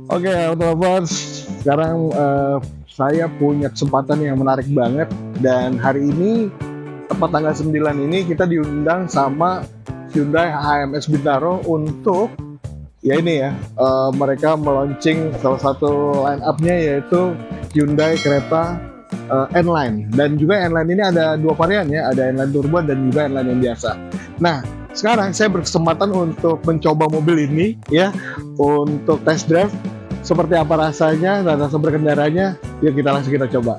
Oke, Autolovers, sekarang saya punya kesempatan yang menarik banget dan hari ini tepat tanggal 9 ini kita diundang sama Hyundai HMS Bintaro untuk ya ini ya mereka meluncing salah satu line up-nya yaitu Hyundai kereta N-Line, dan juga N-Line ini ada dua varian ya, ada N-Line Turbo dan juga N-Line yang biasa. Nah, sekarang saya berkesempatan untuk mencoba mobil ini ya, untuk test drive seperti apa rasanya dan rasa berkendaranya. Yuk kita langsung kita coba.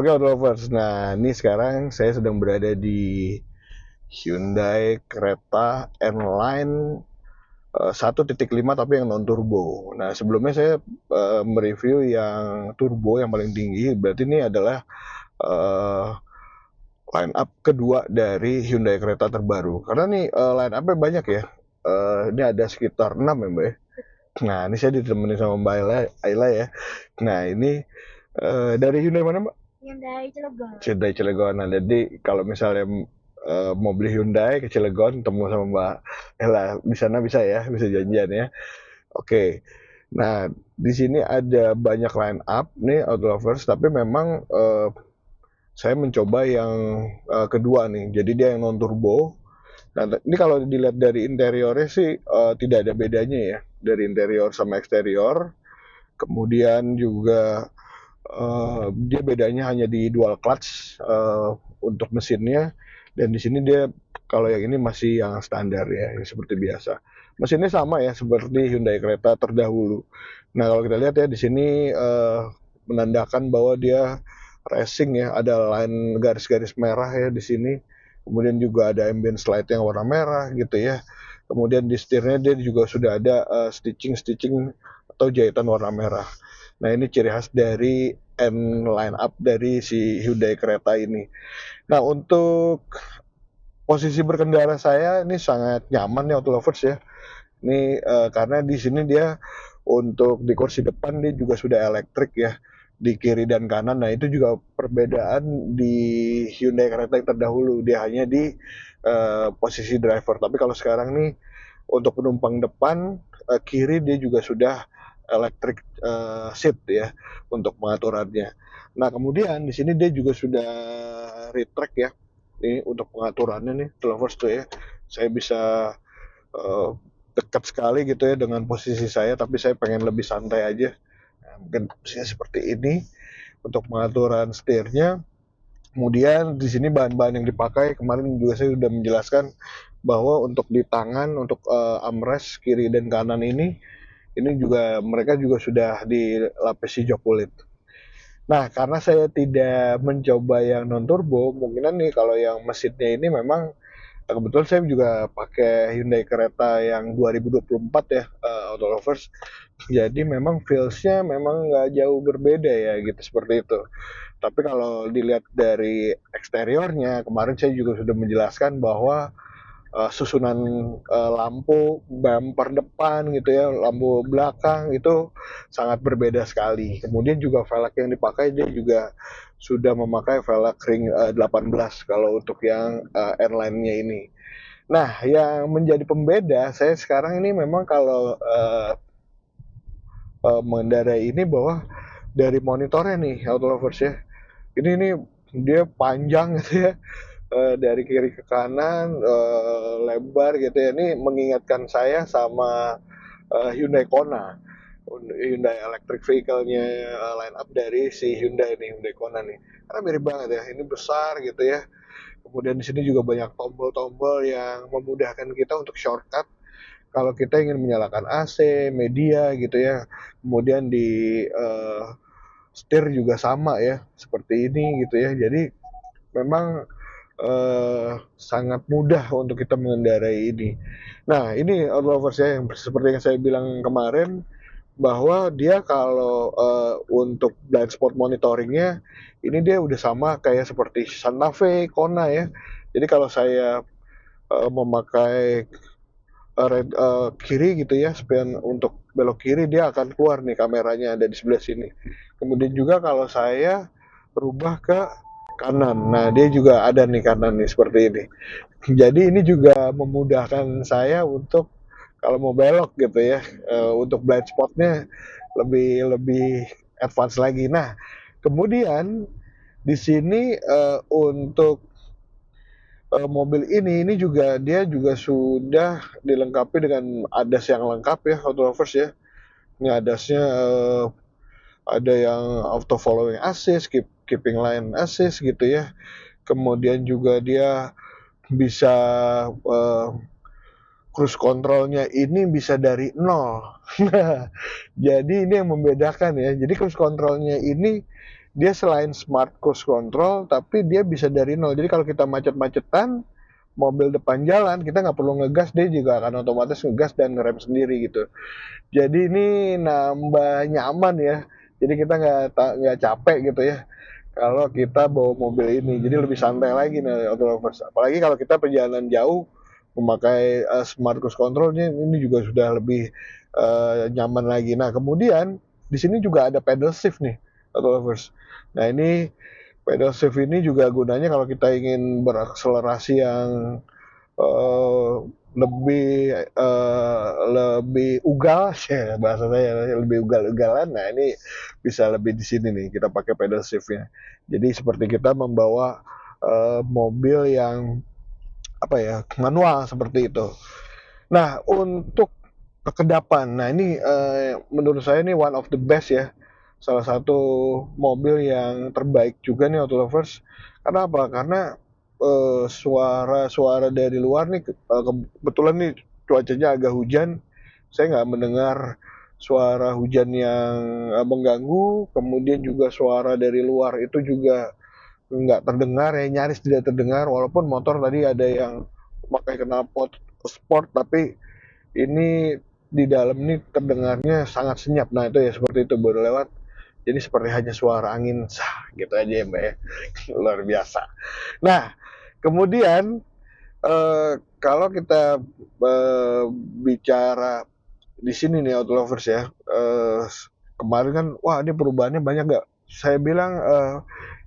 Oke, lovers. Nah, ini sekarang saya sedang berada di Hyundai kereta N-Line 1.5 tapi yang non turbo. Nah, sebelumnya saya mereview yang turbo yang paling tinggi. Berarti ini adalah uh, line up kedua dari Hyundai kereta terbaru. Karena nih line up-nya banyak ya. Ini ada sekitar 6 ya, Mbak ya. Nah, ini saya ditemenin sama Mbak Ayla ya. Nah, ini dari Hyundai mana, Mbak? Hyundai Cilegon. Hyundai Cilegon. Nah, jadi kalau misalnya mau beli Hyundai ke Cilegon, temu sama Mbak Ella di sana bisa ya, bisa janjian ya. Oke. Nah, di sini ada banyak line up nih Auto Lovers, tapi memang saya mencoba yang kedua nih. Jadi dia yang non turbo. Nah, ini kalau dilihat dari interiornya sih tidak ada bedanya ya dari interior sama eksterior. Kemudian juga dia bedanya hanya di dual clutch untuk mesinnya, dan di sini dia kalau yang ini masih yang standar ya, yang seperti biasa. Mesinnya sama ya seperti Hyundai Creta terdahulu. Nah, kalau kita lihat ya di sini menandakan bahwa dia racing ya, ada line garis-garis merah ya di sini. Kemudian juga ada ambient slide yang warna merah gitu ya. Kemudian di setirnya dia juga sudah ada stitching-stitching atau jahitan warna merah. Nah, ini ciri khas dari N line up dari si Hyundai Creta ini. Nah, untuk posisi berkendara saya ini sangat nyaman nih Auto Lovers ya. Ini karena di sini dia untuk di kursi depan dia juga sudah elektrik ya, di kiri dan kanan. Nah, itu juga perbedaan di Hyundai Creta yang terdahulu, dia hanya di posisi driver. Tapi kalau sekarang nih untuk penumpang depan kiri dia juga sudah electric seat ya untuk pengaturannya. Nah, kemudian di sini dia juga sudah retract ya. Ini untuk pengaturannya nih, lovers tuh ya. Saya bisa uh, dekat sekali gitu ya dengan posisi saya, tapi saya pengen lebih santai aja. Nah, mungkin posisinya seperti ini untuk pengaturan setirnya. Kemudian di sini bahan-bahan yang dipakai kemarin juga saya sudah menjelaskan bahwa untuk di tangan untuk armrest kiri dan kanan ini juga mereka juga sudah dilapisi jok kulit. Nah, karena saya tidak mencoba yang non turbo, mungkinan nih kalau yang mesinnya ini memang kebetulan saya juga pakai Hyundai Creta yang 2024 ya, Auto Lovers. Jadi memang feels-nya memang nggak jauh berbeda ya gitu seperti itu. Tapi kalau dilihat dari eksteriornya, kemarin saya juga sudah menjelaskan bahwa susunan lampu bumper depan gitu ya, lampu belakang itu sangat berbeda sekali. Kemudian juga velg yang dipakai dia juga sudah memakai velg ring 18 kalau untuk yang airline-nya ini. Nah, yang menjadi pembeda saya sekarang ini memang kalau mengendarai ini bahwa dari monitornya nih Auto Lovers ya. Ini dia panjang gitu ya, dari kiri ke kanan, lebar gitu ya. Ini mengingatkan saya sama Hyundai Kona. Hyundai electric vehicle-nya line up dari si Hyundai nih, Hyundai Kona nih. Karena mirip banget ya, ini besar gitu ya. Kemudian di sini juga banyak tombol-tombol yang memudahkan kita untuk shortcut kalau kita ingin menyalakan AC, media gitu ya. Kemudian di setir juga sama ya, seperti ini gitu ya. Jadi memang sangat mudah untuk kita mengendarai ini. Nah, ini lovers ya, yang seperti yang saya bilang kemarin, bahwa dia kalau untuk blind spot monitoringnya, ini dia udah sama kayak seperti Santa Fe, Kona ya. Jadi kalau saya memakai kiri gitu ya, spion untuk belok kiri, dia akan keluar nih kameranya ada di sebelah sini. Kemudian juga kalau saya berubah ke kanan, nah dia juga ada nih kanan nih seperti ini. Jadi ini juga memudahkan saya untuk kalau mau belok gitu ya, untuk blind spotnya lebih lebih advance lagi. Nah, kemudian di sini untuk mobil ini juga dia juga sudah dilengkapi dengan ADAS yang lengkap ya, auto lovers ya. Ini ADAS-nya ada yang auto following assist, keeping line assist gitu ya. Kemudian juga dia bisa cruise controlnya ini bisa dari nol. Nah, jadi ini yang membedakan ya. Jadi cruise controlnya ini dia selain smart cruise control, tapi dia bisa dari nol. Jadi kalau kita macet-macetan, mobil depan jalan, kita nggak perlu ngegas, dia juga akan otomatis ngegas dan ngerem sendiri gitu. Jadi ini nambah nyaman ya. Jadi kita nggak capek gitu ya kalau kita bawa mobil ini. Jadi lebih santai lagi nih auto lovers. Apalagi kalau kita perjalanan jauh memakai smart cruise controlnya ini juga sudah lebih nyaman lagi. Nah kemudian di sini juga ada pedal shift nih auto lovers. Nah ini pedal shift ini juga gunanya kalau kita ingin berakselerasi yang uh, lebih lebih ugal ya bahasa saya lebih ugal-ugalan. Nah ini bisa lebih di sini nih kita pakai pedal shiftnya. Jadi seperti kita membawa mobil yang apa ya manual seperti itu. Nah untuk kekedapan, nah ini menurut saya ini one of the best ya. Salah satu mobil yang terbaik juga nih auto lovers. Karena apa? Karena suara-suara dari luar nih kebetulan nih cuacanya agak hujan, saya nggak mendengar suara hujan yang mengganggu, kemudian juga suara dari luar itu juga nggak terdengar ya, nyaris tidak terdengar, walaupun motor tadi ada yang pakai knalpot sport, tapi ini di dalam ini terdengarnya sangat senyap. Nah itu ya seperti itu baru lewat. Jadi seperti hanya suara angin sah gitu aja ya mbak ya, luar biasa. Nah kemudian kalau kita bicara di sini nih auto lovers ya, kemarin kan wah ini perubahannya banyak gak? Saya bilang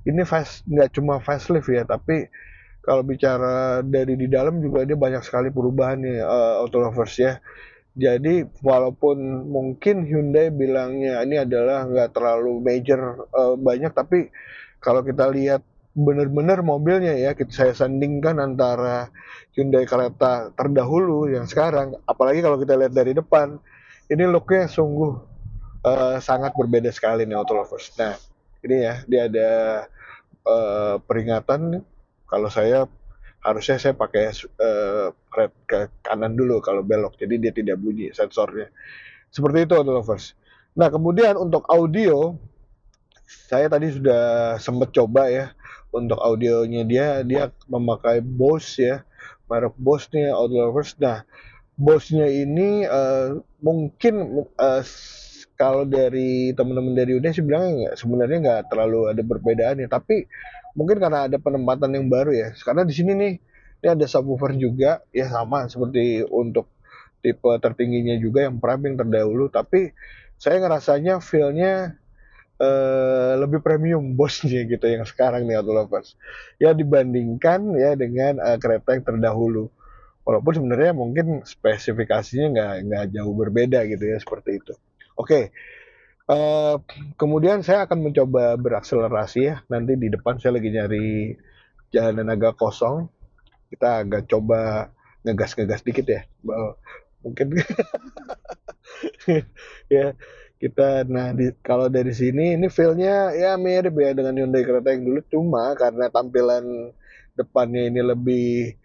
ini nggak cuma facelift ya, tapi kalau bicara dari di dalam juga dia banyak sekali perubahan nih auto lovers ya. Jadi walaupun mungkin Hyundai bilangnya ini adalah nggak terlalu major banyak, tapi kalau kita lihat benar-benar mobilnya ya, saya sandingkan antara Hyundai kereta terdahulu yang sekarang, apalagi kalau kita lihat dari depan, ini looknya sungguh sangat berbeda sekali nih auto lovers. Nah ini ya dia ada peringatan kalau saya harusnya saya pakai red ke kanan dulu kalau belok, jadi dia tidak bunyi sensornya. Seperti itu auto lovers. Nah kemudian untuk audio, saya tadi sudah sempat coba ya untuk audionya dia memakai Bose ya, merek Bose nih auto lovers. Nah Bose-nya ini mungkin kalau dari teman-teman dari Unes sih bilang sebenarnya nggak terlalu ada perbedaan ya, tapi mungkin karena ada penempatan yang baru ya. Karena di sini nih ini ada subwoofer juga ya sama seperti untuk tipe tertingginya juga yang Prime yang terdahulu, tapi saya ngerasanya feel-nya lebih premium bosnya gitu yang sekarang nih Auto Lovers. Ya dibandingkan ya dengan kereta yang terdahulu. Walaupun sebenarnya mungkin spesifikasinya nggak jauh berbeda gitu ya seperti itu. Oke, kemudian saya akan mencoba berakselerasi ya. Nanti di depan saya lagi nyari jalanan agak kosong, kita agak coba ngegas-ngegas dikit ya. Mungkin ya kita kalau dari sini ini feel-nya ya mirip ya dengan Hyundai Creta yang dulu, cuma karena tampilan depannya ini lebih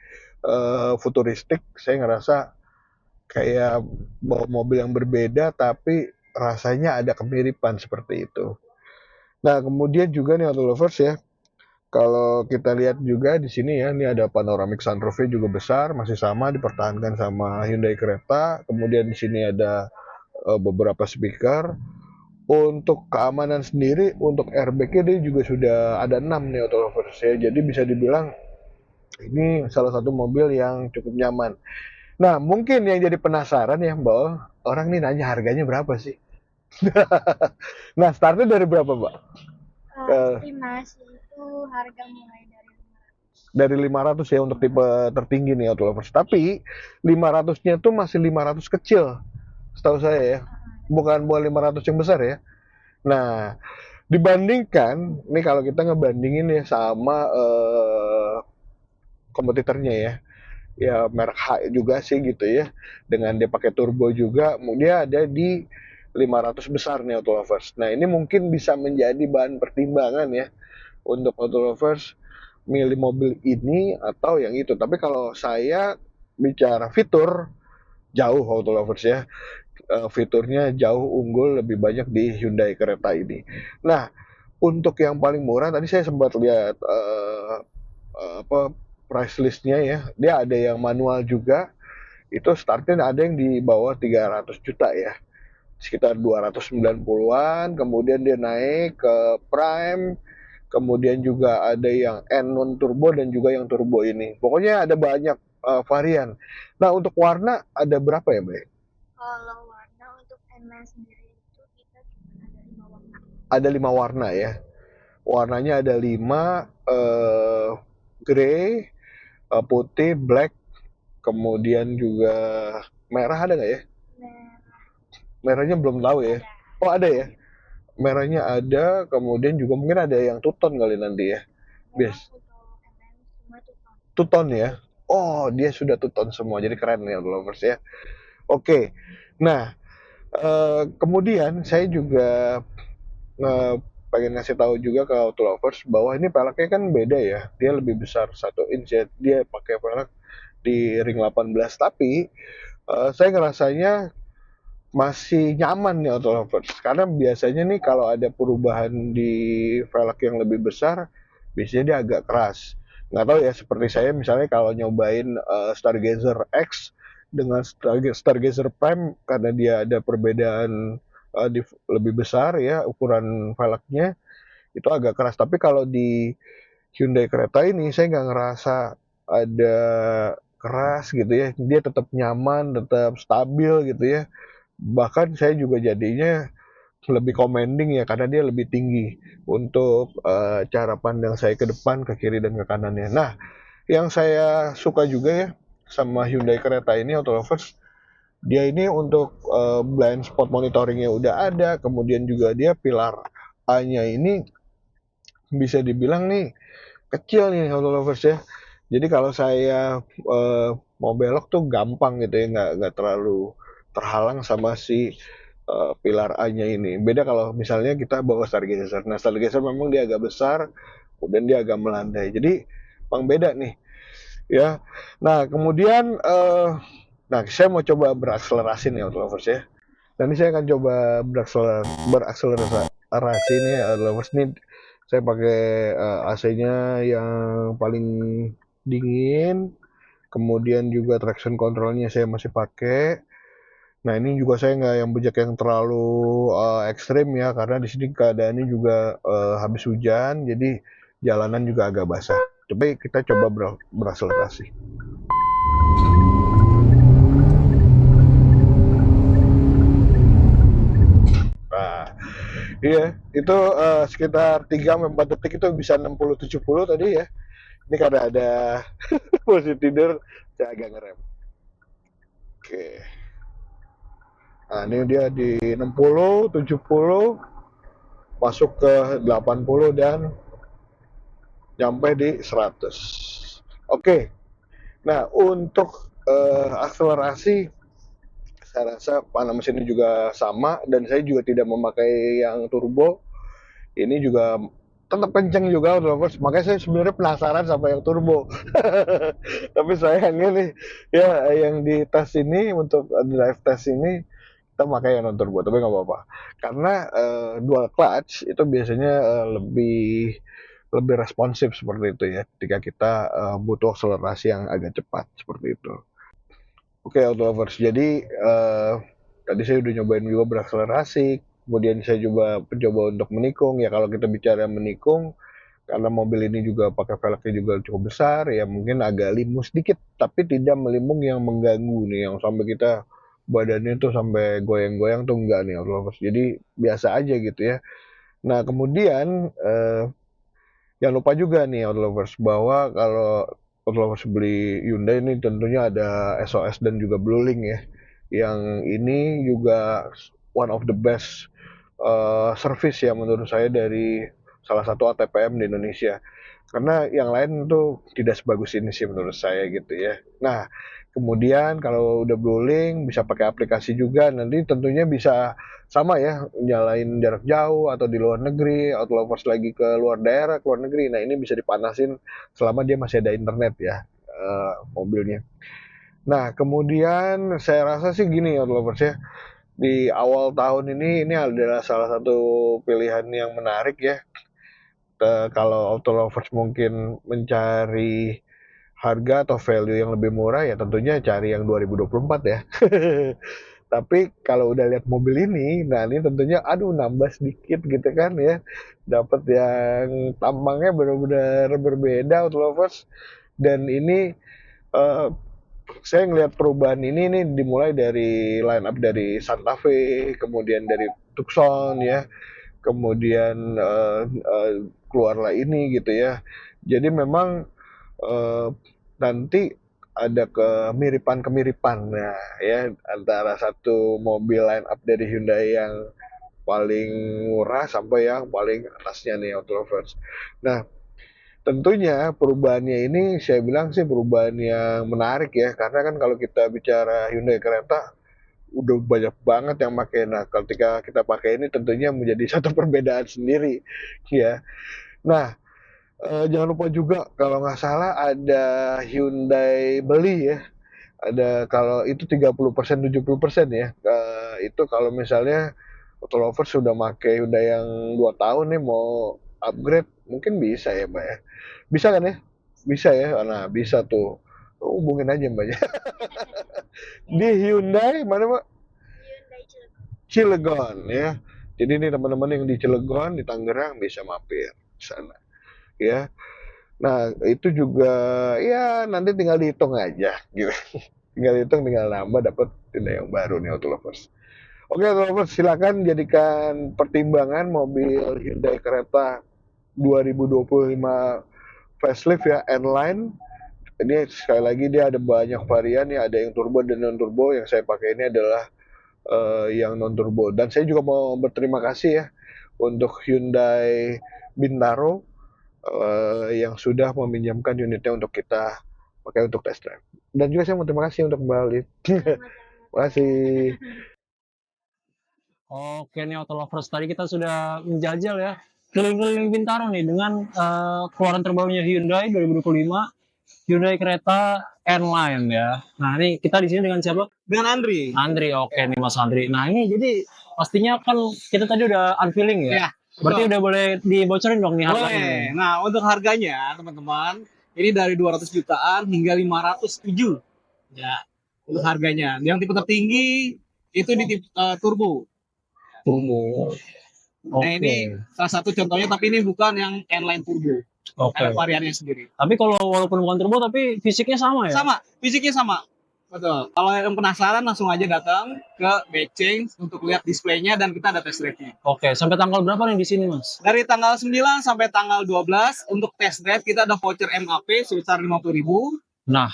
futuristik, saya ngerasa kayak bawa mobil yang berbeda tapi rasanya ada kemiripan seperti itu. Nah, kemudian juga nih auto lovers ya, kalau kita lihat juga di sini ya, ini ada panoramic sunroofnya juga besar, masih sama dipertahankan sama Hyundai Creta. Kemudian di sini ada beberapa speaker. Untuk keamanan sendiri, untuk airbag-nya dia juga sudah ada 6 nih auto lovers ya. Jadi bisa dibilang ini salah satu mobil yang cukup nyaman. Nah, mungkin yang jadi penasaran ya, Mbak, orang nih nanya harganya berapa sih? Nah, startnya dari berapa, Mbak? Estimasi itu harga mulai Dari 500 ya untuk tipe tertinggi nih auto lovers. Tapi 500-nya tuh masih 500 kecil, setahu saya ya. Bukan 500 yang besar ya. Nah, dibandingkan nih kalau kita ngebandingin ya sama kompetitornya ya. Ya merek H juga sih gitu ya. Dengan dia pakai turbo juga, dia ada di 500 besar nih auto lovers. Nah, ini mungkin bisa menjadi bahan pertimbangan ya untuk auto lovers milih mobil ini atau yang itu. Tapi kalau saya bicara fitur, jauh auto lovers ya. Fiturnya jauh unggul, lebih banyak di Hyundai Creta ini. Nah, untuk yang paling murah tadi saya sempat lihat apa price listnya ya. Dia ada yang manual juga. Itu startnya ada yang di bawah 300 juta ya. Sekitar 290-an, kemudian dia naik ke Prime, kemudian juga ada yang N non turbo dan juga yang turbo ini. Pokoknya ada banyak varian. Nah, untuk warna ada berapa ya, Mbak? kalau warna untuk N-Line sendiri itu kita cuma ada 5 warna. Ada 5 warna ya. Warnanya ada 5, grey, putih, black, kemudian juga merah ada nggak ya? Merah Merahnya belum tahu ya. ada. Oh ada ya. Merahnya ada, kemudian juga mungkin ada yang two tone kali nanti ya. Memang Bias. untuk N-Line semua itu tahun. Two tone ya. Oh dia sudah two tone semua, jadi keren ya lovers ya. Oke. Nah, kemudian saya juga pengen ngasih tahu juga ke auto lovers bahwa ini peleknya kan beda ya. Dia lebih besar 1 inch ya. Dia pakai pelek di ring 18, tapi saya ngerasanya masih nyaman nih auto lovers, karena biasanya nih kalau ada perubahan di velg yang lebih besar biasanya dia agak keras. Nggak tahu ya, seperti saya misalnya kalau nyobain Stargazer X dengan Stargazer Prime, karena dia ada perbedaan lebih besar ya ukuran velgnya, itu agak keras. Tapi kalau di Hyundai Creta ini saya nggak ngerasa ada keras gitu ya, dia tetap nyaman, tetap stabil gitu ya. Bahkan saya juga jadinya lebih commending ya, karena dia lebih tinggi untuk cara pandang saya ke depan, ke kiri dan ke kanannya. Nah, yang saya suka juga ya sama Hyundai Creta ini auto lovers, dia ini untuk blind spot monitoringnya udah ada, kemudian juga dia pilar A-nya ini bisa dibilang nih kecil nih auto lovers ya. Jadi kalau saya mau belok tuh gampang gitu ya, nggak terlalu terhalang sama si pilar A-nya ini. Beda kalau misalnya kita bawa Stargazer. Nah, Stargazer memang dia agak besar, kemudian dia agak melandai. Jadi memang beda nih, ya. Nah, kemudian nah saya mau coba berakselerasi nih auto lovers ya. Dan ini saya akan coba berakselerasi nih auto lovers nih. Saya pakai AC-nya yang paling dingin, kemudian juga traction controlnya saya masih pakai. Nah, ini juga saya nggak yang bejek yang terlalu ekstrim ya, karena di sini keadaannya juga habis hujan, jadi jalanan juga agak basah. Tapi kita coba berakselerasi. Nah, iya, itu sekitar 3-4 detik itu bisa 60-70 tadi ya. Ini karena ada posisi tidur, saya agak ngerem. Oke. Nah, ini dia di 60, 70, masuk ke 80 dan nyampe di 100. Oke. Nah, untuk akselerasi saya rasa panel mesinnya juga sama dan saya juga tidak memakai yang turbo. Ini juga tetap kenceng juga lovers. Makanya saya sebenarnya penasaran sama yang turbo. Tapi sayangnya nih ya yang di tes ini untuk drive test ini kita pakai yang non turbo, tapi nggak apa-apa. Karena dual clutch itu biasanya lebih lebih responsif seperti itu ya. Ketika kita butuh akselerasi yang agak cepat seperti itu. Oke, auto lovers. Jadi tadi saya udah nyobain juga berakselerasi, kemudian saya juga mencoba untuk menikung. Ya kalau kita bicara menikung, karena mobil ini juga pakai velgnya juga cukup besar, ya mungkin agak limu sedikit, tapi tidak melimung yang mengganggu nih, yang sampai kita badannya tuh sampai goyang-goyang tuh enggak nih auto lovers. Jadi biasa aja gitu ya. Nah kemudian jangan lupa juga nih auto lovers bahwa kalau auto lovers beli Hyundai ini tentunya ada SOS dan juga Bluelink ya. Yang ini juga one of the best service ya menurut saya dari salah satu ATPM di Indonesia. Karena yang lain tuh tidak sebagus ini sih menurut saya gitu ya. Nah, kemudian kalau udah Bluelink bisa pakai aplikasi juga, nanti tentunya bisa sama ya nyalain jarak jauh atau di luar negeri, atau lovers lagi ke luar daerah, ke luar negeri. Nah, ini bisa dipanasin selama dia masih ada internet ya mobilnya. Nah, kemudian saya rasa sih gini ya lovers ya, di awal tahun ini adalah salah satu pilihan yang menarik ya. Kalau auto lovers mungkin mencari harga atau value yang lebih murah ya tentunya cari yang 2024 ya. Tapi kalau udah lihat mobil ini, nah ini tentunya aduh nambah sedikit gitu kan ya. Dapat yang tampangnya benar-benar berbeda auto lovers dan ini eh, saya ngelihat perubahan ini nih dimulai dari line up dari Santa Fe, kemudian dari Tucson ya, kemudian keluarlah ini gitu ya. Jadi memang nanti ada kemiripan-kemiripan nah ya antara satu mobil line up dari Hyundai yang paling murah sampai yang paling atasnya nih auto lovers. Nah, tentunya perubahannya ini saya bilang sih perubahan yang menarik ya karena kan kalau kita bicara Hyundai Creta udah banyak banget yang pakai. Nah, ketika kita pakai ini tentunya menjadi satu perbedaan sendiri ya. Nah, jangan lupa juga kalau nggak salah ada Hyundai Beli ya. Ada kalau itu 30% 70% ya. Itu kalau misalnya auto lovers sudah pakai Hyundai yang 2 tahun nih mau upgrade mungkin bisa ya, Mbak ya. Bisa kan ya? Bisa ya. Nah, bisa tuh. Hubungin aja Mbaknya. Di Hyundai mana, Mbak? Hyundai Cilegon. Cilegon ya. Jadi ini teman-teman yang di Cilegon, di Tangerang bisa mampir ke sana ya. Nah, itu juga ya nanti tinggal dihitung aja gitu. Tinggal hitung, tinggal nambah dapat Hyundai yang baru nih auto lovers. Oke, auto lovers silakan jadikan pertimbangan mobil Hyundai Creta 2025 facelift ya, N-Line. Ini sekali lagi dia ada banyak varian ya, ada yang turbo dan non turbo. Yang saya pakai ini adalah yang non turbo. Dan saya juga mau berterima kasih ya untuk Hyundai Bintaro yang sudah meminjamkan unitnya untuk kita pakai untuk test drive. Dan juga saya mau terima kasih untuk Mbak Alif. Terima kasih. Oke nih auto lovers, tadi kita sudah menjajal ya keliling-keliling Bintaro nih dengan keluaran terbarunya Hyundai 2025, Hyundai Creta N-Line ya. Nah ini kita di sini dengan siapa? Dengan Andri. Andri, oke nih Mas Andri. Nah ini jadi pastinya kan kita tadi udah unveiling ya. Ya, Berarti betul. udah boleh dibocorin dong nih harganya. Boleh. Nah, untuk harganya teman-teman, ini dari 200 jutaan hingga 507. Ya, untuk harganya. Yang tipe tertinggi itu di tipe turbo. Turbo. Nah, ini salah satu contohnya, tapi ini bukan yang N-Line turbo. Oke. Ada variannya sendiri. Tapi kalau walaupun bukan turbo tapi fisiknya sama ya? Sama, fisiknya sama. Betul. Kalau yang penasaran langsung aja datang ke Beceng untuk lihat displaynya dan kita ada test drive-nya. Oke, sampai tanggal berapa nih di sini, Mas? Dari tanggal 9 sampai tanggal 12 untuk test drive kita ada voucher MAP sebesar 50.000. Nah,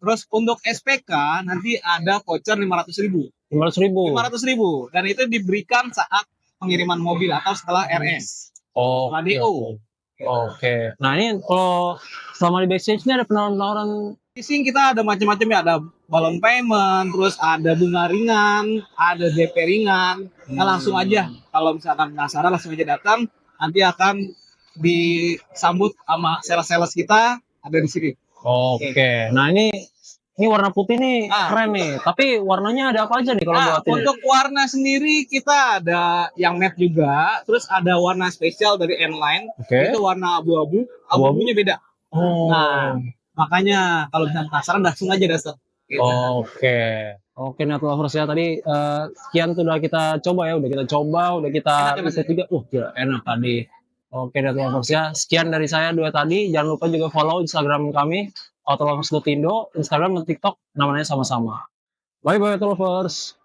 Terus untuk SPK nanti ada voucher 500.000. 500.000. 500.000 dan itu diberikan saat pengiriman mobil atau setelah RS. Oh, Setelah DO. Oke. Nah ini kalau selama di backstage ini ada penawaran-penawaran. Leasing kita ada macam-macam ya, ada balon payment, terus ada bunga ringan, ada DP ringan. Nah, langsung aja kalau misalkan penasaran langsung aja datang, nanti akan disambut sama sales-sales kita ada di sini. Oke. Nah ini warna putih nih Ah. keren nih. Tapi warnanya ada apa aja nih kalau Nah, buat ini? untuk warna sendiri kita ada yang matte juga, terus ada warna spesial dari N-Line, Oke. itu warna abu-abu, abu-abunya beda. Oh. Nah, makanya kalau misalnya penasaran langsung aja datang. Gitu. Oke. Oke, Net Lovers ya tadi sekian tuh udah kita coba ya, udah kita coba, udah kita Enak ya, Mas? riset juga. Gila, enak tadi. Oke, Net Lovers ya. Sekian dari saya dua tadi. Jangan lupa juga follow Instagram kami autolovers.indo, Instagram dan TikTok namanya sama-sama. Bye bye Net Lovers.